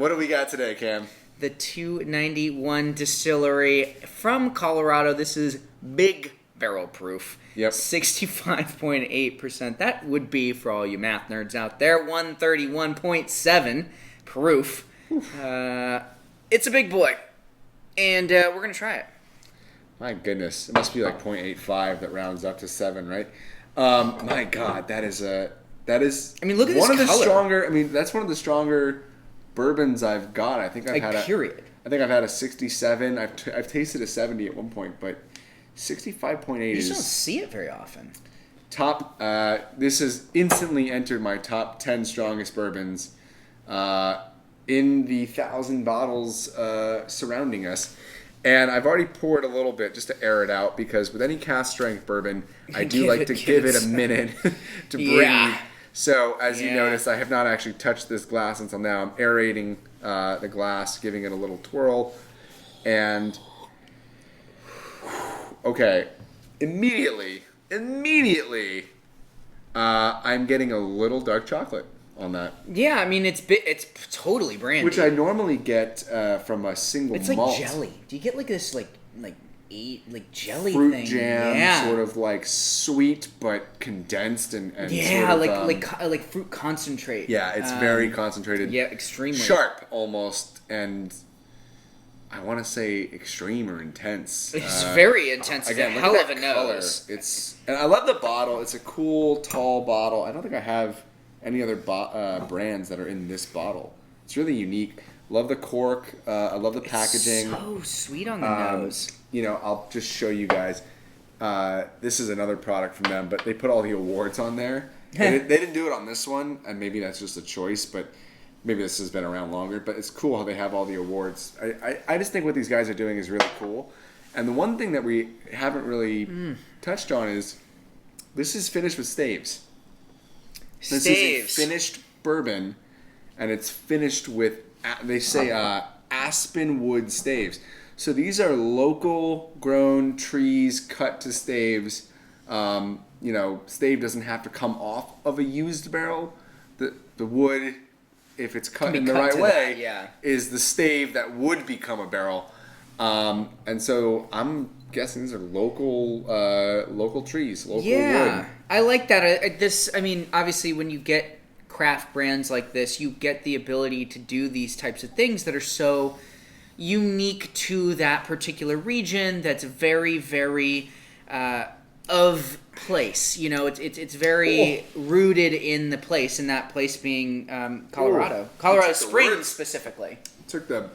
What do we got today, Cam? The 291 Distillery from Colorado. This is big barrel proof. Yep. 65.8%. That would be, for all you math nerds out there, 131.7 proof. It's a big boy. And we're going to try it. My goodness. It must be like 0.85 that rounds up to 7, right? My God, that is... I mean, look at this one of the color. stronger... I mean, that's one of the stronger bourbons I've got. I think I've had period. I think I've had a 67. I've tasted a 70 at one point, but 65.8 You is... just don't see it very often. Top... this has instantly entered my top 10 strongest bourbons in the 1,000 bottles surrounding us. And I've already poured a little bit just to air it out, because with any cask strength bourbon, I do like to give it a minute to breathe. Yeah. So, as you notice, I have not actually touched this glass until now. I'm aerating the glass, giving it a little twirl. And, okay, immediately, I'm getting a little dark chocolate on that. Yeah, I mean, it's totally brandy. Which I normally get from a single malt. It's like jelly. Do you get like this like jelly fruit thing? jam, sort of like sweet but condensed and yeah, sort of, like fruit concentrate. Yeah, it's very concentrated. Yeah, extremely sharp almost, and I want to say extreme or intense. It's very intense. Again, hell look of at a that color. nose. And I love the bottle. It's a cool, tall bottle. I don't think I have any other brands that are in this bottle. It's really unique. Love the cork. I love the packaging. It's so sweet on the nose. You know, I'll just show you guys. This is another product from them, but they put all the awards on there. They didn't do it on this one, and maybe that's just a choice, but maybe this has been around longer. But it's cool how they have all the awards. I just think what these guys are doing is really cool. And the one thing that we haven't really touched on is this is finished with staves. This is a finished bourbon, and it's finished with, they say, aspen wood staves. So these are local grown trees cut to staves. Stave doesn't have to come off of a used barrel. The wood, if it's cut in the right way, is the stave that would become a barrel. And so I'm guessing these are local trees, local wood. I like that. Obviously, when you get craft brands like this, you get the ability to do these types of things that are so unique to that particular region. That's very, very of place. You know, it's very rooted in the place, and that place being Colorado, Colorado Springs specifically. Took the.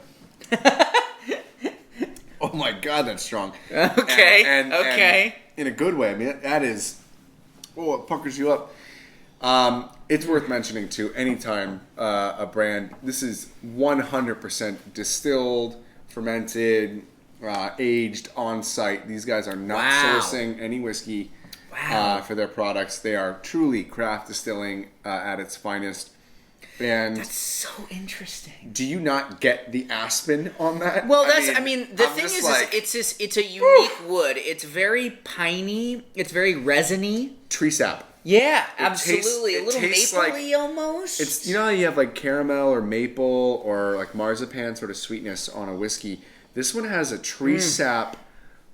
Oh my God, that's strong. Okay. And in a good way. I mean, that is. Oh, it puckers you up. It's worth mentioning too. Anytime a brand, this is 100% distilled, fermented, aged on site. These guys are not sourcing any whiskey for their products. They are truly craft distilling at its finest. And that's so interesting. Do you not get the aspen on that? Well, the thing is, it's a unique wood. It's very piney. It's very resiny. Tree sap. Yeah, absolutely. A little mapley almost. It's how you have like caramel or maple or like marzipan sort of sweetness on a whiskey. This one has a tree sap,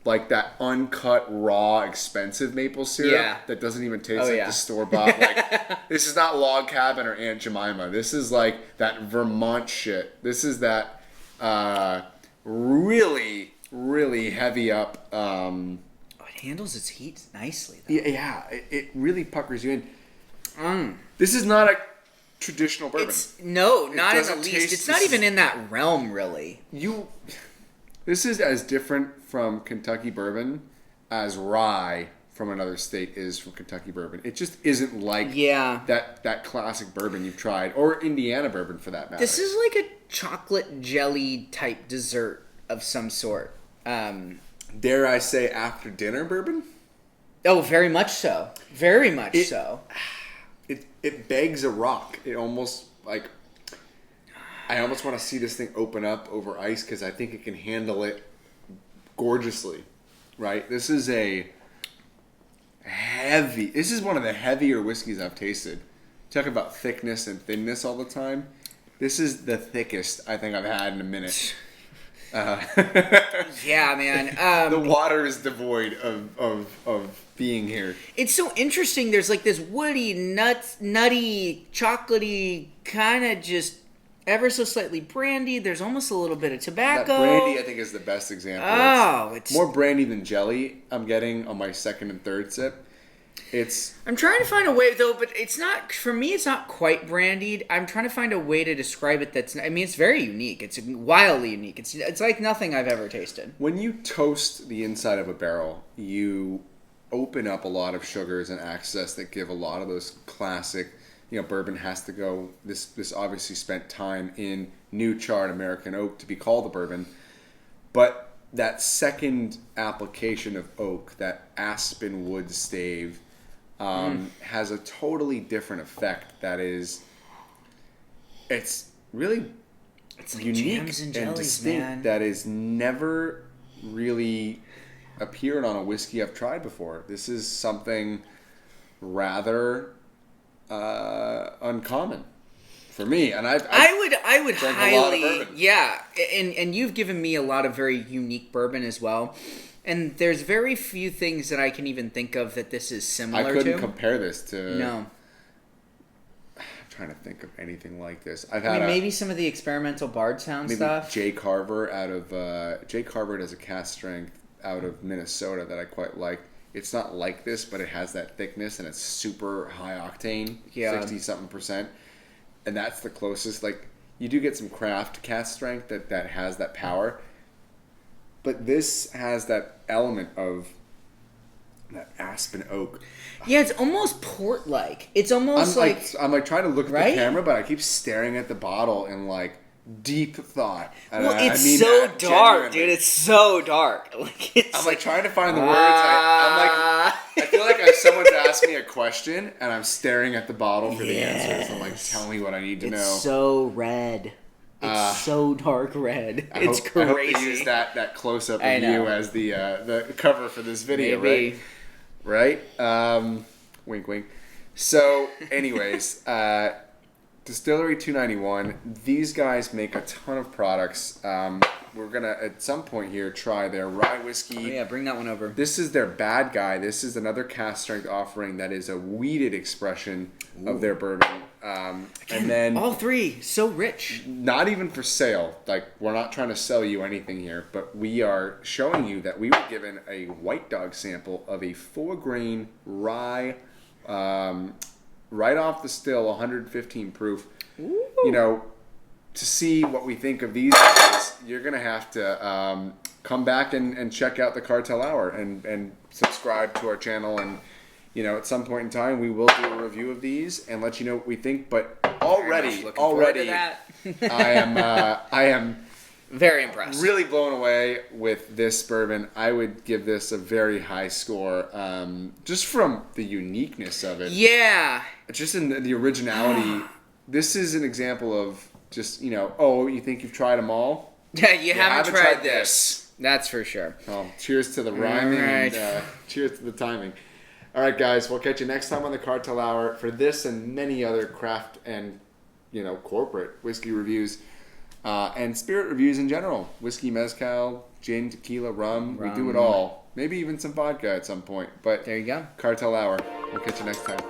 like that uncut, raw, expensive maple syrup that doesn't even taste like the store-bought. Like, this is not Log Cabin or Aunt Jemima. This is like that Vermont shit. This is that really, really heavy up. It handles its heat nicely, though. Yeah, it really puckers you in. This is not a traditional bourbon. Not in the least. It's not even in that realm, really. This is as different from Kentucky bourbon as rye from another state is from Kentucky bourbon. It just isn't like that classic bourbon you've tried, or Indiana bourbon for that matter. This is like a chocolate jelly type dessert of some sort. Dare I say after dinner bourbon? Oh, very much so. Very much so. It begs a rock. It almost like... I almost want to see this thing open up over ice because I think it can handle it gorgeously, right? This is one of the heavier whiskeys I've tasted. Talk about thickness and thinness all the time. This is the thickest I think I've had in a minute. Yeah, man. The water is devoid of being here. It's so interesting. There's like this woody, nutty, chocolatey, kind of just ever so slightly brandy. There's almost a little bit of tobacco. That brandy, I think, is the best example. Oh, it's more brandy than jelly. I'm getting on my second and third sip. I'm trying to find a way though, but it's not for me. It's not quite brandied. I'm trying to find a way to describe it. It's very unique. It's wildly unique. It's like nothing I've ever tasted. When you toast the inside of a barrel, you open up a lot of sugars and access that give a lot of those classic. Bourbon has to go. This obviously spent time in new charred American oak to be called a bourbon, but that second application of oak, that aspen wood stave, has a totally different effect. It's really like unique jams and and jellies, distinct. man. That is never really appeared on a whiskey I've tried before. This is something rather uncommon for me, and I would drank highly, a lot of bourbon. yeah, and you've given me a lot of very unique bourbon as well, and there's very few things that I can even think of that this is similar to. I couldn't compare this to. No. I'm trying to think of anything like this. Maybe some of the experimental Bardstown stuff. Jay Carver does a cast strength out of Minnesota that I quite like. It's not like this, but it has that thickness and it's super high octane, 60-something%. And that's the closest. Like, you do get some craft cast strength that has that power. But this has that element of that aspen oak. Yeah, it's almost port-like. It's almost I'm like trying to look at right? the camera, but I keep staring at the bottle in like deep thought. And well, it's I mean so that dark, genuinely. dude. It's so dark. I'm like trying to find the words. I feel like someone's asked me a question, and I'm staring at the bottle for the answers. I'm like, tell me what I need to know. It's so red. It's so dark red. It's crazy. I hope they use that close up of you as the cover for this video, Maybe. right? Wink, wink. So, anyways, Distillery 291. These guys make a ton of products. We're gonna at some point here try their rye whiskey. Oh, yeah, bring that one over. This is their bad guy. This is another cast strength offering that is a wheated expression of their bourbon. Again, and then all three so rich. Not even for sale. Like, we're not trying to sell you anything here, but we are showing you that we were given a White Dog sample of a 4-grain rye, right off the still, 115 proof. Ooh. To see what we think of these guys, you're going to have to come back and check out the Cartel Hour and subscribe to our channel. And, at some point in time, we will do a review of these and let you know what we think. But already, I am very impressed. Really blown away with this bourbon. I would give this a very high score, just from the uniqueness of it. Yeah. Just in the originality. This is an example of just, you think you've tried them all? Yeah, you haven't tried this. That's for sure. Well, cheers to the rhyming and cheers to the timing. All right, guys, we'll catch you next time on the Cartel Hour for this and many other craft and, corporate whiskey reviews and spirit reviews in general. Whiskey, mezcal, gin, tequila, rum. We do it all. Maybe even some vodka at some point. But there you go. Cartel Hour. We'll catch you next time.